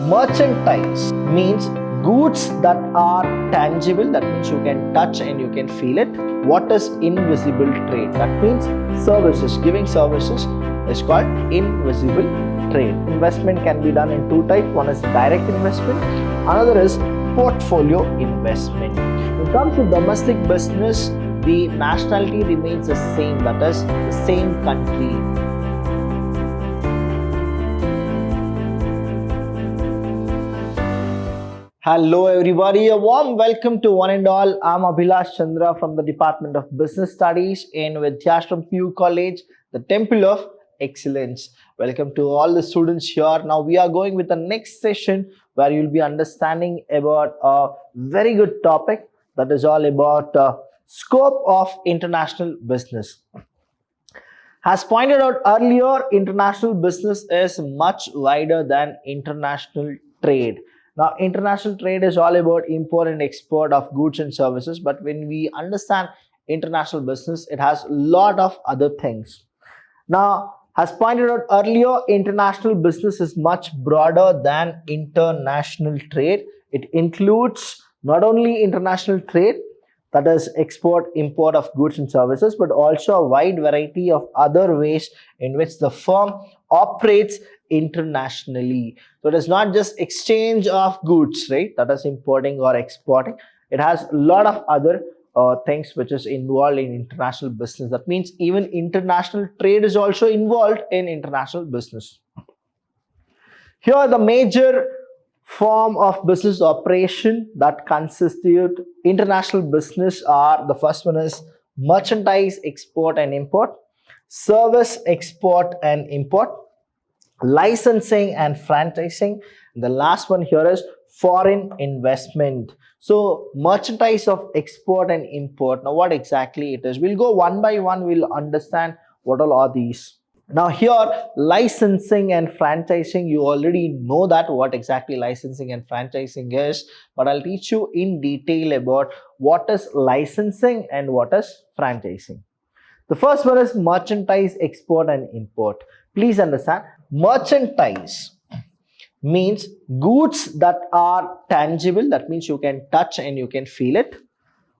Merchandise means goods that are tangible, that means you can touch and you can feel it. What is invisible trade? That means services. Giving services is called invisible trade. Investment can be done in two types. One is direct investment, another is portfolio investment. When it comes to domestic business, the nationality remains the same, that is the same country. Hello everybody, a warm welcome to one and all. I'm Abhilash Chandra from the Department of Business Studies in Vidyashram PU College, the Temple of Excellence. Welcome to all the students here. Now we are going with the next session where you'll be understanding about a very good topic, that is all about scope of international business. As pointed out earlier, international business is much wider than international trade. Now, international trade is all about import and export of goods and services, but when we understand international business, it has a lot of other things. Now, as pointed out earlier, international business is much broader than international trade. It includes not only international trade, that is export import of goods and services, but also a wide variety of other ways in which the firm operates internationally. So it is not just exchange of goods, right, that is importing or exporting. It has a lot of other things which is involved in international business. That means even international trade is also involved in international business. Here the major form of business operation that constitute international business are: the first one is merchandise export and import, service export and import, licensing and franchising. The last one here is foreign investment. So merchandise of export and import, now what exactly it is, we'll go one by one, we'll understand what all are these. Now here, licensing and franchising, you already know that what exactly licensing and franchising is, but I'll teach you in detail about what is licensing and what is franchising. The first one is merchandise export and import. Please understand, merchandise means goods that are tangible, that means you can touch and you can feel it.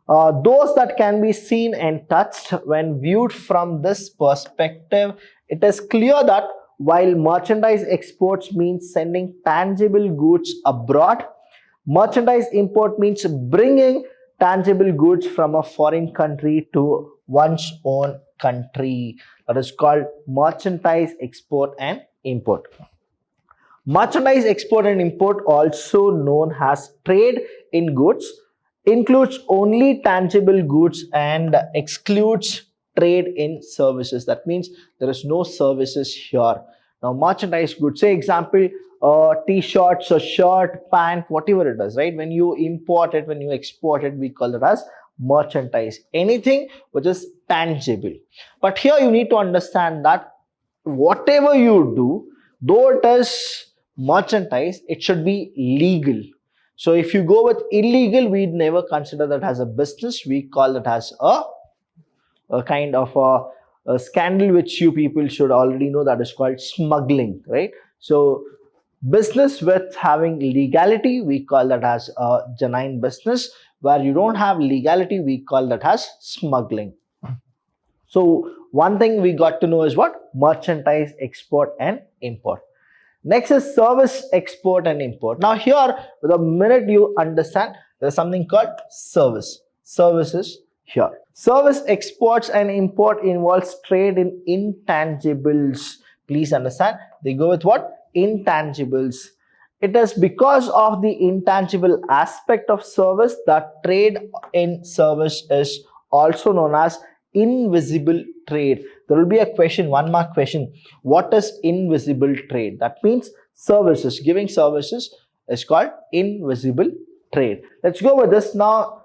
Those that can be seen and touched. When viewed from this perspective, it is clear that while merchandise exports means sending tangible goods abroad, merchandise import means bringing tangible goods from a foreign country to one's own country. That is called merchandise export and import. Merchandise export and import, also known as trade in goods, includes only tangible goods and excludes trade in services. That means there is no services here. Now merchandise goods, say example, t-shirts, a shirt, pant, whatever it is, right? When you import it, when you export it, we call it as merchandise, anything which is tangible. But here you need to understand that whatever you do, though it is merchandise, it should be legal. So if you go with illegal, we'd never consider that as a business. We call it as a kind of a scandal, which you people should already know, that is called smuggling, right? So business with having legality, we call that as a genuine business. Where you don't have legality, we call that as smuggling. So one thing we got to know is what? Merchandise export and import. Next is service export and import. Now here, the minute you understand, there's something called service. Services here. Service exports and import involves trade in intangibles. Please understand, they go with what? Intangibles. It is because of the intangible aspect of service that trade in service is also known as invisible trade. There will be a question, one mark question. What is invisible trade? That means services, giving services is called invisible trade. Let's go with this now.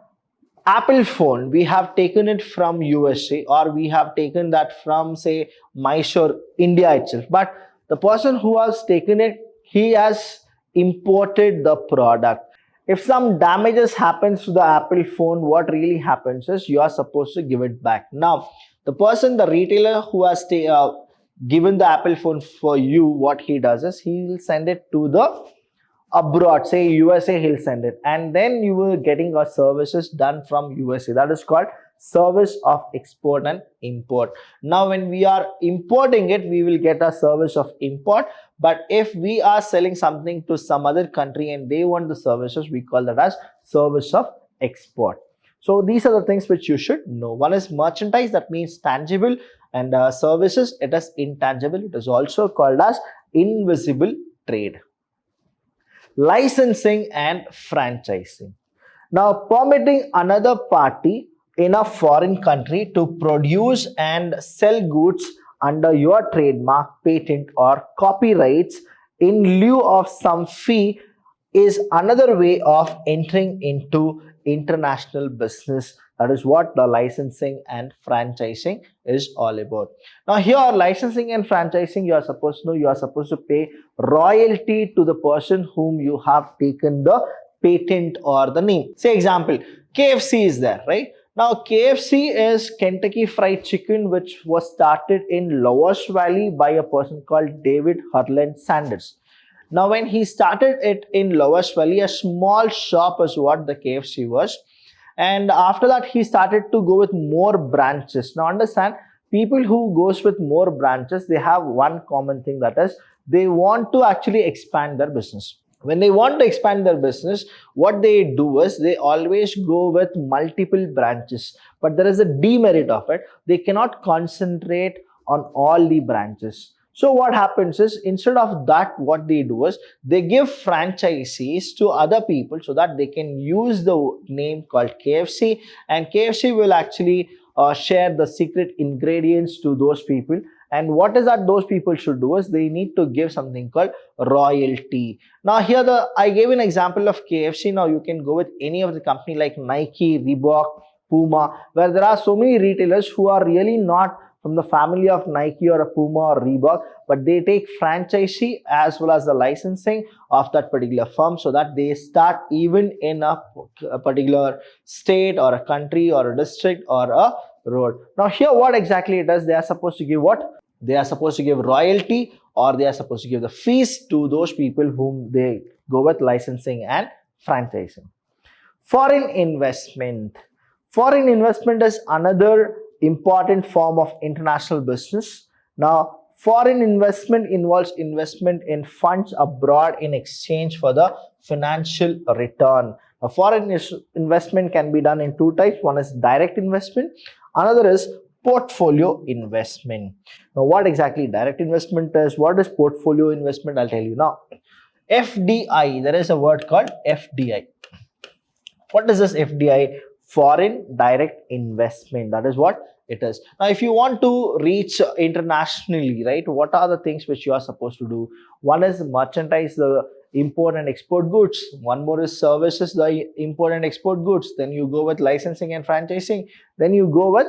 Apple phone, we have taken it from USA, or we have taken that from, say, Mysore, India itself. But the person who has taken it, he has imported the product. If some damages happens to the Apple phone, what really happens is you are supposed to give it back. Now, the person, the retailer who has given the Apple phone for you, what he does is he will send it to the abroad, say USA, he'll send it, and then you will getting a services done from USA. That is called service of export and import. Now when we are importing it, we will get a service of import, but if we are selling something to some other country and they want the services, we call that as service of export. So these are the things which you should know. One is merchandise, that means tangible, and services, it is intangible. It is also called as invisible trade. Licensing and franchising. Now, permitting another party in a foreign country to produce and sell goods under your trademark, patent, or copyrights in lieu of some fee is another way of entering into international business. That is what the licensing and franchising is all about. Now here, licensing and franchising, you are supposed to know, you are supposed to pay royalty to the person whom you have taken the patent or the name. Say example, KFC is there, right? Now KFC is Kentucky Fried Chicken, which was started in Lower Valley by a person called David Harlan Sanders. Now when he started it in Lower Valley, a small shop is what the KFC was, and after that he started to go with more branches. Now understand, people who goes with more branches, they have one common thing, that is they want to actually expand their business. When they want to expand their business, what they do is they always go with multiple branches, but there is a demerit of it. They cannot concentrate on all the branches. So what happens is, instead of that, what they do is they give franchisees to other people so that they can use the name called KFC, and KFC will actually share the secret ingredients to those people. And what is that those people should do is they need to give something called royalty. Now here I gave an example of KFC. Now you can go with any of the company like Nike, Reebok, Puma, where there are so many retailers who are really not from the family of Nike or a Puma or Reebok, but they take franchisee as well as the licensing of that particular firm, so that they start even in a particular state or a country or a district or a road. Now here, what exactly it does, they are supposed to give what? They are supposed to give royalty, or they are supposed to give the fees to those people whom they go with licensing and franchising. Foreign investment. Foreign investment is another important form of international business. Now, foreign investment involves investment in funds abroad in exchange for the financial return. Now, foreign investment can be done in two types. One is direct investment, another is portfolio investment. Now, what exactly direct investment is? What is portfolio investment? I'll tell you now. FDI, there is a word called FDI. What is this FDI? Foreign direct investment. That is what it is. Now if you want to reach internationally, right, what are the things which you are supposed to do? One is merchandise, the import and export goods. One more is services, the import and export goods. Then you go with licensing and franchising. Then you go with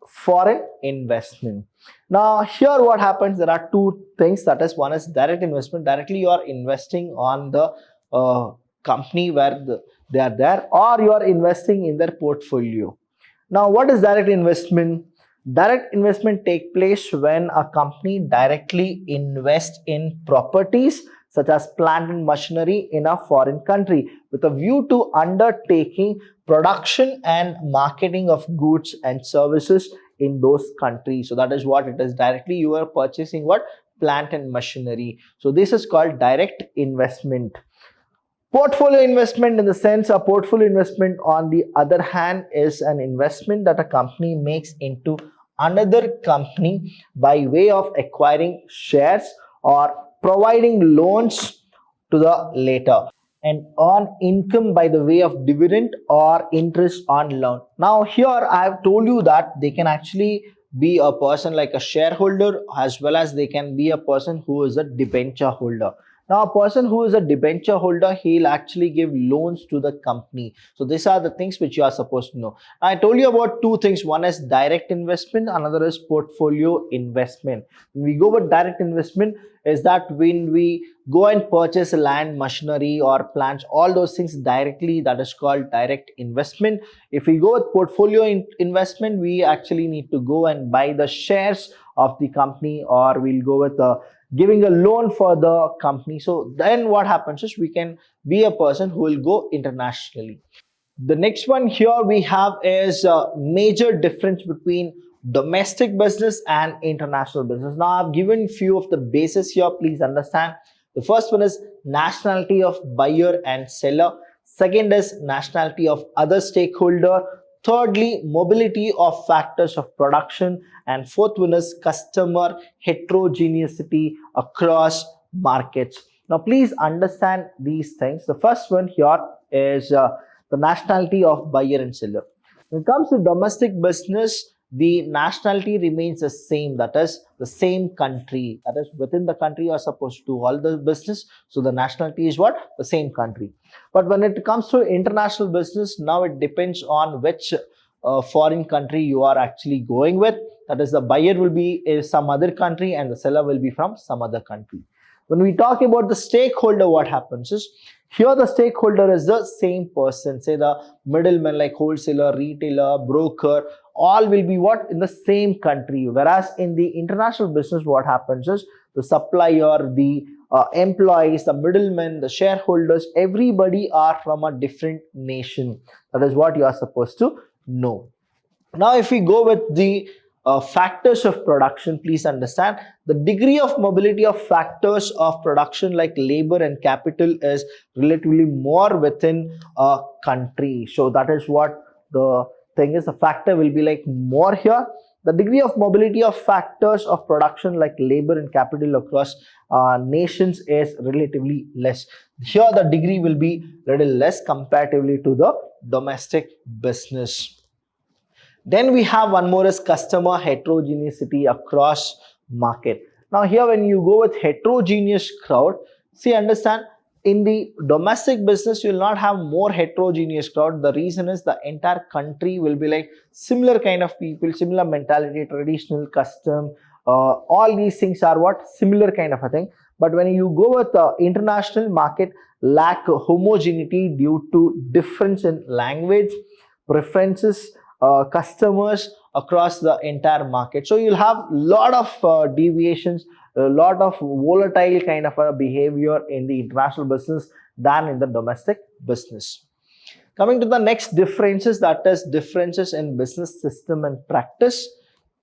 foreign investment. Now here what happens, there are two things, that is, one is direct investment. Directly you are investing on the company where they are there, or you are investing in their portfolio. Now what is direct investment? Direct investment take place when a company directly invests in properties such as plant and machinery in a foreign country with a view to undertaking production and marketing of goods and services in those countries. So that is what it is. Directly you are purchasing what? Plant and machinery. So this is called direct investment. Portfolio investment, in the sense, a portfolio investment on the other hand is an investment that a company makes into another company by way of acquiring shares or providing loans to the latter, and earn income by the way of dividend or interest on loan. Now here I have told you that they can actually be a person like a shareholder, as well as they can be a person who is a debenture holder. Now, a person who is a debenture holder, he'll actually give loans to the company. So these are the things which you are supposed to know. I told you about two things. One is direct investment, another is portfolio investment. When we go with direct investment, is that when we go and purchase land, machinery or plants, all those things directly, that is called direct investment. If we go with portfolio investment, we actually need to go and buy the shares of the company, or we'll go with giving a loan for the company. So then what happens is we can be a person who will go internationally. The next one here we have is a major difference between domestic business and international business. Now I've given few of the bases here, please understand. The first one is nationality of buyer and seller. Second is nationality of other stakeholder. Thirdly, mobility of factors of production. And fourth one is customer heterogeneity across markets. Now please understand these things. The first one here is the nationality of buyer and seller. When it comes to domestic business, the nationality remains the same, that is the same country, that is within the country you are supposed to do all the business, so the nationality is what? The same country. But when it comes to international business, now it depends on which foreign country you are actually going with, that is the buyer will be some other country and the seller will be from some other country. When we talk about the stakeholder, what happens is here the stakeholder is the same person, say the middleman like wholesaler, retailer, broker, all will be what? In the same country. Whereas in the international business, what happens is the supplier, the employees, the middlemen, the shareholders, everybody are from a different nation. That is what you are supposed to know. Now, if we go with the factors of production, please understand the degree of mobility of factors of production like labor and capital is relatively more within a country. So that is what the thing is. The factor will be like more here. The degree of mobility of factors of production like labor and capital across nations is relatively less. Here the degree will be little less comparatively to the domestic business. Then we have one more is customer heterogeneity across market. Now here when you go with heterogeneous crowd, see understand in the domestic business you will not have more heterogeneous crowd. The reason is the entire country will be like similar kind of people, similar mentality, traditional custom, all these things are what? Similar kind of a thing. But when you go with the international market, lack homogeneity due to difference in language, preferences, customers across the entire market. So you'll have lot of deviations, a lot of volatile kind of a behavior in the international business than in the domestic business. Coming to the next differences, that is differences in business system and practice,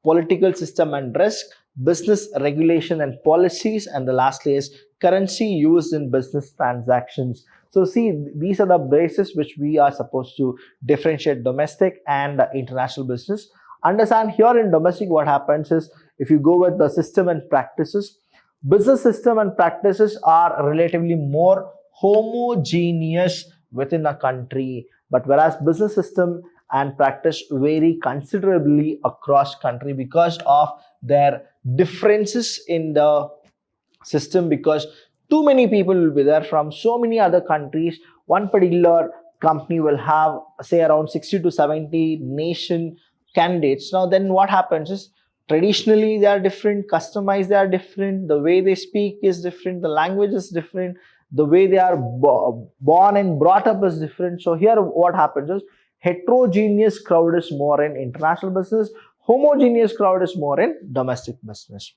political system and risk, business regulation and policies, and the lastly is currency used in business transactions. So see, these are the bases which we are supposed to differentiate domestic and international business. Understand here in domestic what happens is if you go with the system and practices, business system and practices are relatively more homogeneous within a country, but whereas business system and practice vary considerably across country because of their differences in the system, because too many people will be there from so many other countries. One particular company will have say around 60 to 70 nation candidates. Now then what happens is traditionally they are different, customized they are different, the way they speak is different, the language is different, the way they are born and brought up is different. So here what happens is heterogeneous crowd is more in international business, homogeneous crowd is more in domestic business.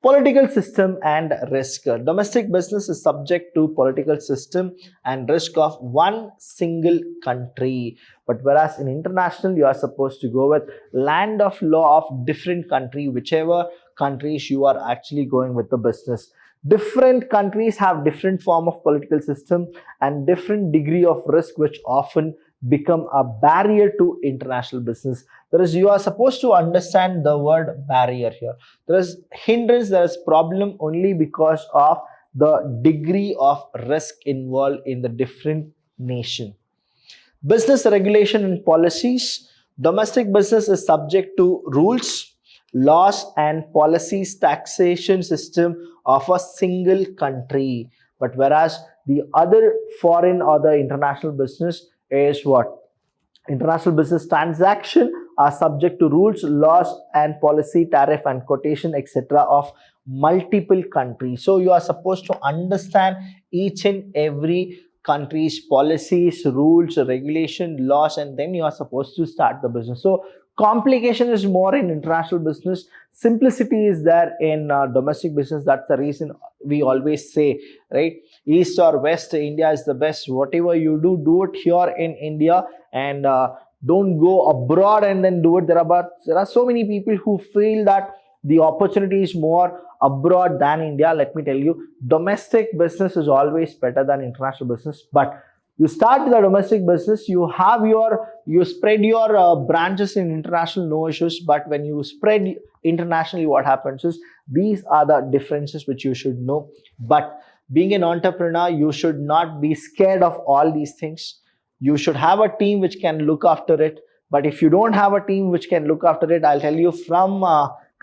Political system and risk. Domestic business is subject to political system and risk of one single country. But whereas in international, you are supposed to go with land of law of different country, whichever countries you are actually going with the business. Different countries have different form of political system and different degree of risk, which often become a barrier to international business. That is, you are supposed to understand the word barrier here. There is hindrance, there is problem only because of the degree of risk involved in the different nation. Business regulation and policies. Domestic business is subject to rules, laws and policies, taxation system of a single country. But whereas the other foreign or the international business is what? International business transaction are subject to rules, laws and policy, tariff and quotation, etc. of multiple countries. So you are supposed to understand each and every country's policies, rules, regulation, laws, and then you are supposed to start the business. So Complication is more in international business. Simplicity is there in domestic business. That's the reason we always say, right? East or West, India is the best. Whatever you do, do it here in India, and don't go abroad and then do it there. But there are so many people who feel that the opportunity is more abroad than India. Let me tell you, domestic business is always better than international business. But you start with a domestic business, you spread your branches in international, no issues. But when you spread internationally, what happens is these are the differences which you should know. But being an entrepreneur, you should not be scared of all these things. You should have a team which can look after it. But if you don't have a team which can look after it, I'll tell you, from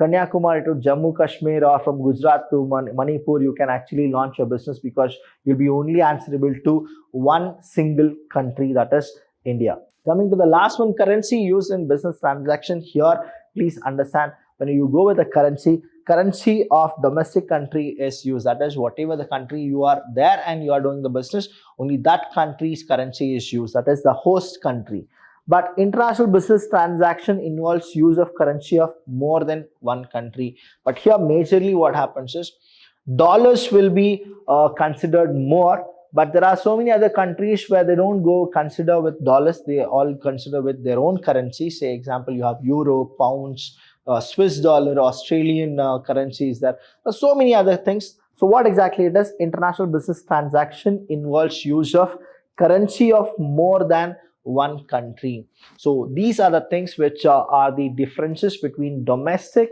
Kanyakumari to Jammu Kashmir, or from Gujarat to Manipur, you can actually launch your business, because you'll be only answerable to one single country, that is India. Coming to the last one, currency used in business transaction. Here, please understand, when you go with the currency of domestic country is used. That is, whatever the country you are there and you are doing the business, only that country's currency is used. That is the host country. But international business transaction involves use of currency of more than one country. But here, majorly what happens is dollars will be considered more. But there are so many other countries where they don't go consider with dollars. They all consider with their own currency. Say, example, you have euro, pounds, Swiss dollar, Australian currencies. There are so many other things. So what exactly it is? International business transaction involves use of currency of more than one country. So these are the things which are the differences between domestic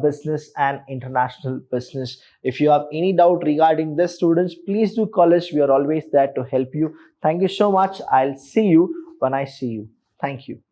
business and international business. If you have any doubt regarding this, students, please do call us. We are always there to help you. Thank you so much. I'll see you when I see you. Thank you.